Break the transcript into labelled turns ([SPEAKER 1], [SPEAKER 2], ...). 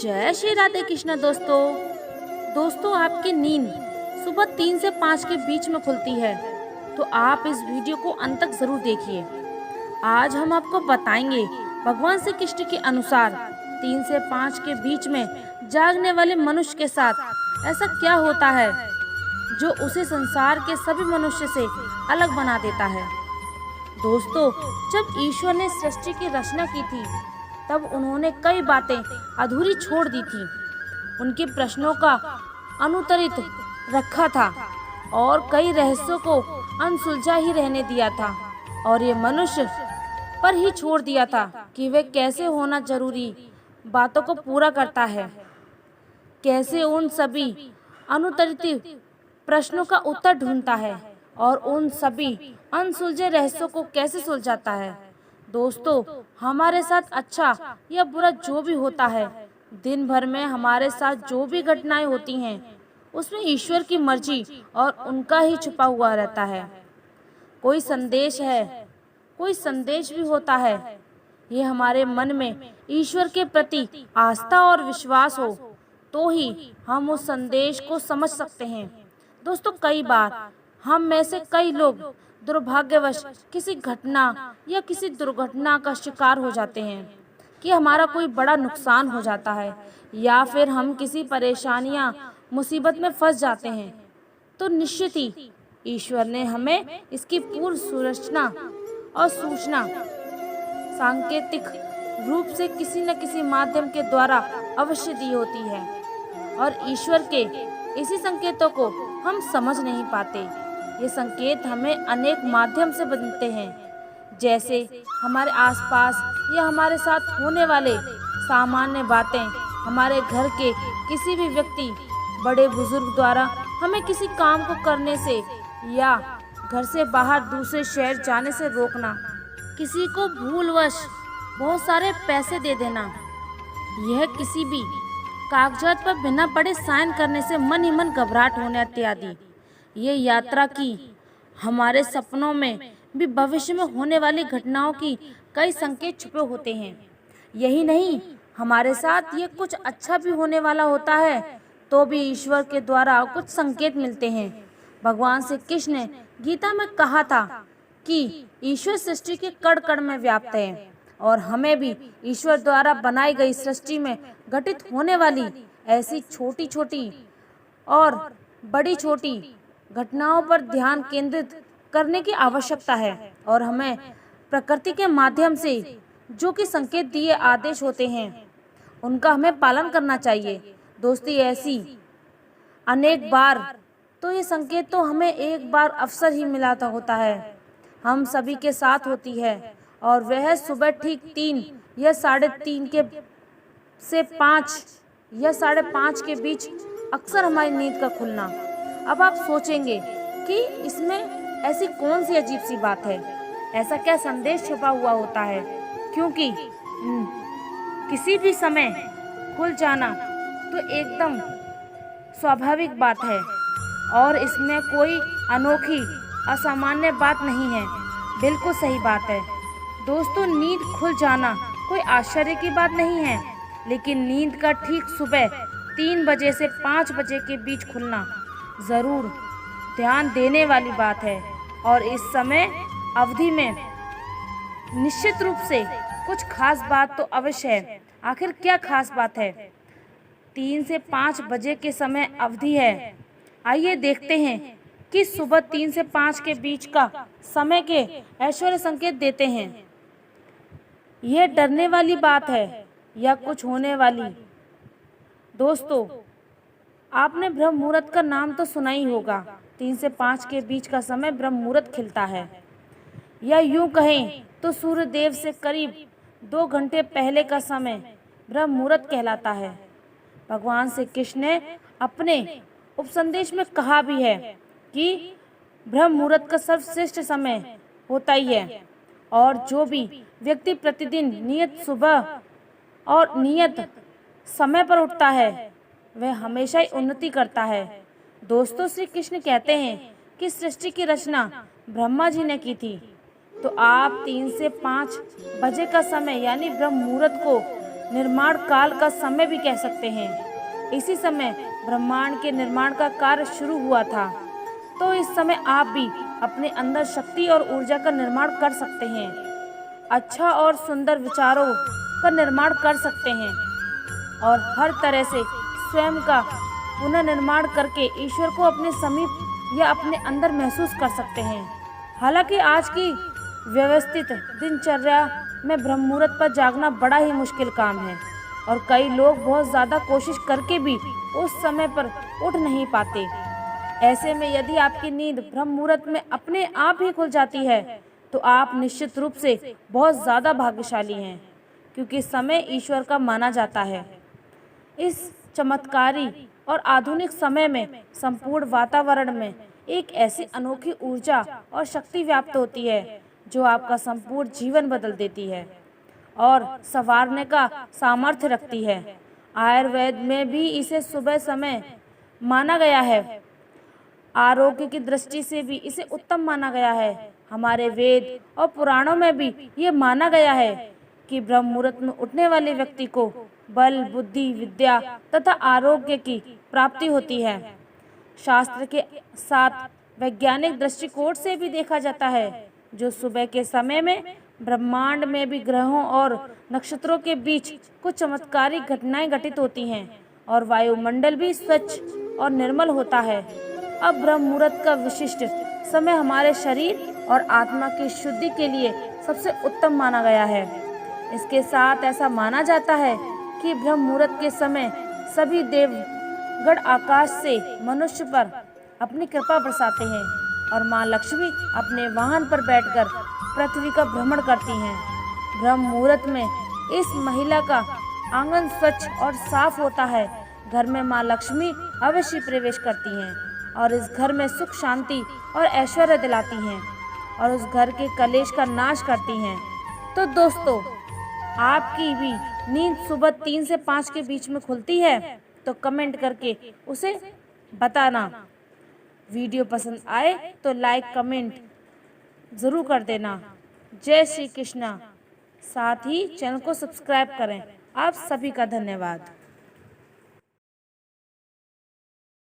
[SPEAKER 1] जय श्री राधे कृष्ण दोस्तों आपकी नींद सुबह 3 से 5 के बीच में खुलती है तो आप इस वीडियो को अंत तक जरूर देखिए। आज हम आपको बताएंगे भगवान श्री कृष्ण के अनुसार 3 से 5 के बीच में जागने वाले मनुष्य के साथ ऐसा क्या होता है जो उसे संसार के सभी मनुष्य से अलग बना देता है। दोस्तों, जब ईश्वर ने सृष्टि की रचना की थी तब उन्होंने कई बातें अधूरी छोड़ दी थी, उनके प्रश्नों का अनुत्तरित रखा था और कई रहस्यों को अनसुलझा ही रहने दिया था और ये मनुष्य पर ही छोड़ दिया था कि वे कैसे होना जरूरी बातों को पूरा करता है, कैसे उन सभी अनुत्तरित प्रश्नों का उत्तर ढूंढता है और उन सभी अनसुलझे रहस्यों को कैसे सुलझाता है। दोस्तों, हमारे साथ अच्छा या बुरा जो भी होता है, दिन भर में हमारे साथ जो भी घटनाएं होती हैं उसमें ईश्वर की मर्जी और उनका ही छुपा हुआ रहता है। कोई संदेश है, कोई संदेश भी होता है। ये हमारे मन में ईश्वर के प्रति आस्था और विश्वास हो तो ही हम उस संदेश को समझ सकते हैं। दोस्तों, कई बार हम में से कई लोग दुर्भाग्यवश किसी घटना या किसी दुर्घटना का शिकार हो जाते हैं कि हमारा कोई बड़ा नुकसान हो जाता है या फिर हम किसी परेशानियां मुसीबत में फंस जाते हैं तो निश्चित ही ईश्वर ने हमें इसकी पूर्व सूचना और सूचना सांकेतिक रूप से किसी न किसी माध्यम के द्वारा अवश्य दी होती है और ईश्वर के इसी संकेतों को हम समझ नहीं पाते। ये संकेत हमें अनेक माध्यम से बनते हैं, जैसे हमारे आसपास या हमारे साथ होने वाले सामान्य बातें, हमारे घर के किसी भी व्यक्ति, बड़े बुजुर्ग द्वारा हमें किसी काम को करने से या घर से बाहर दूसरे शहर जाने से रोकना, किसी को भूलवश बहुत सारे पैसे दे देना, यह किसी भी कागजात पर बिना पढ़े साइन करने से मन ही मन घबराहट होने इत्यादि। ये यात्रा की हमारे सपनों में भी भविष्य में होने वाली घटनाओं की कई संकेत छुपे होते हैं। यही नहीं, हमारे साथ ये कुछ अच्छा भी होने वाला होता है तो भी ईश्वर के द्वारा कुछ संकेत मिलते हैं। भगवान श्री कृष्ण ने गीता में कहा था कि ईश्वर सृष्टि के कण कण में व्याप्त है और हमें भी ईश्वर द्वारा बनाई गई सृष्टि में घटित होने वाली ऐसी छोटी छोटी और बड़ी छोटी घटनाओं पर ध्यान केंद्रित करने की आवश्यकता है और हमें प्रकृति के माध्यम से जो कि संकेत दिए आदेश होते हैं उनका हमें पालन करना चाहिए। दोस्ती, ऐसी अनेक बार तो ये संकेत तो हमें एक बार अवसर ही मिला होता है, हम सभी के साथ होती है और वह सुबह ठीक 3 या 3:30 के से 5 या 5:30 के बीच अक्सर हमारी नींद का खुलना। अब आप सोचेंगे कि इसमें ऐसी कौन सी अजीब सी बात है, ऐसा क्या संदेश छुपा हुआ होता है, क्योंकि किसी भी समय खुल जाना तो एकदम स्वाभाविक बात है और इसमें कोई अनोखी असामान्य बात नहीं है, बिल्कुल सही बात है। दोस्तों, नींद खुल जाना कोई आश्चर्य की बात नहीं है, लेकिन नींद का ठीक सुबह 3 बजे से 5 बजे के बीच खुलना ज़रूर ध्यान देने वाली बात है और इस समय अवधि में निश्चित रूप से कुछ खास बात तो अवश्य है। आखिर क्या खास बात है? 3 से 5 बजे के समय अवधि है। आइए देखते हैं कि सुबह 3 से 5 के बीच का समय के ऐश्वर्य संकेत देते हैं। यह डरने वाली बात है या कुछ होने वाली? दोस्तों, आपने ब्रह्म मुहूर्त का नाम तो सुना ही होगा। 3 से 5 के बीच का समय ब्रह्म मुहूर्त खिलता है, या यूं कहें तो सूर्य देव से करीब 2 घंटे पहले का समय ब्रह्म मुहूर्त कहलाता है। भगवान श्री कृष्ण ने अपने उपसंदेश में कहा भी है कि ब्रह्म मुहूर्त का सर्वश्रेष्ठ समय होता ही है और जो भी व्यक्ति प्रतिदिन नियत सुबह और नियत समय पर उठता है वह हमेशा ही उन्नति करता है। दोस्तों, श्री कृष्ण कहते हैं कि सृष्टि की रचना ब्रह्मा जी ने की थी, तो आप 3 से 5 बजे का समय यानी ब्रह्म मुहूर्त को निर्माण काल का समय भी कह सकते हैं। इसी समय ब्रह्मांड के निर्माण का कार्य शुरू हुआ था। तो इस समय आप भी अपने अंदर शक्ति और ऊर्जा का निर्माण कर सकते हैं, अच्छा और सुंदर विचारों का निर्माण कर सकते हैं और हर तरह से स्वयं का पुनर्निर्माण करके ईश्वर को अपने समीप या अपने अंदर महसूस कर सकते हैं। हालांकि आज की व्यवस्थित दिनचर्या में ब्रह्म मुहूर्त पर जागना बड़ा ही मुश्किल काम है और कई लोग बहुत ज़्यादा कोशिश करके भी उस समय पर उठ नहीं पाते। ऐसे में यदि आपकी नींद ब्रह्म मुहूर्त में अपने आप ही खुल जाती है तो आप निश्चित रूप से बहुत ज़्यादा भाग्यशाली हैं, क्योंकि समय ईश्वर का माना जाता है। इस चमत्कारी और आधुनिक समय में संपूर्ण वातावरण में एक ऐसी अनोखी ऊर्जा और शक्ति व्याप्त होती है जो आपका संपूर्ण जीवन बदल देती है और संवारने का सामर्थ्य रखती है। आयुर्वेद में भी इसे सुबह समय माना गया है। आरोग्य की दृष्टि से भी इसे उत्तम माना गया है। हमारे वेद और पुराणों में भी ये माना गया है कि ब्रह्म मुहूर्त में उठने वाले व्यक्ति को बल, बुद्धि, विद्या तथा आरोग्य की प्राप्ति होती है। शास्त्र के साथ वैज्ञानिक दृष्टिकोण से भी देखा जाता है जो सुबह के समय में ब्रह्मांड में भी ग्रहों और नक्षत्रों के बीच कुछ चमत्कारी घटनाएं घटित होती हैं और वायुमंडल भी स्वच्छ और निर्मल होता है। अब ब्रह्म मुहूर्त का विशिष्ट समय हमारे शरीर और आत्मा की शुद्धि के लिए सबसे उत्तम माना गया है। इसके साथ ऐसा माना जाता है कि ब्रह्म मुहूर्त के समय सभी देवगण आकाश से मनुष्य पर अपनी कृपा बरसाते हैं और माँ लक्ष्मी अपने वाहन पर बैठकर पृथ्वी का भ्रमण करती हैं। ब्रह्म मुहूर्त में इस महिला का आंगन स्वच्छ और साफ होता है। घर में माँ लक्ष्मी अवश्य प्रवेश करती हैं और इस घर में सुख, शांति और ऐश्वर्य दिलाती हैं और उस घर के कलेश का नाश करती हैं। तो दोस्तों, आपकी भी नींद सुबह 3 से 5 के बीच में खुलती है तो कमेंट करके उसे बताना। वीडियो पसंद आए तो लाइक कमेंट ज़रूर कर देना। जय श्री कृष्णा। साथ ही चैनल को सब्सक्राइब करें। आप सभी का धन्यवाद।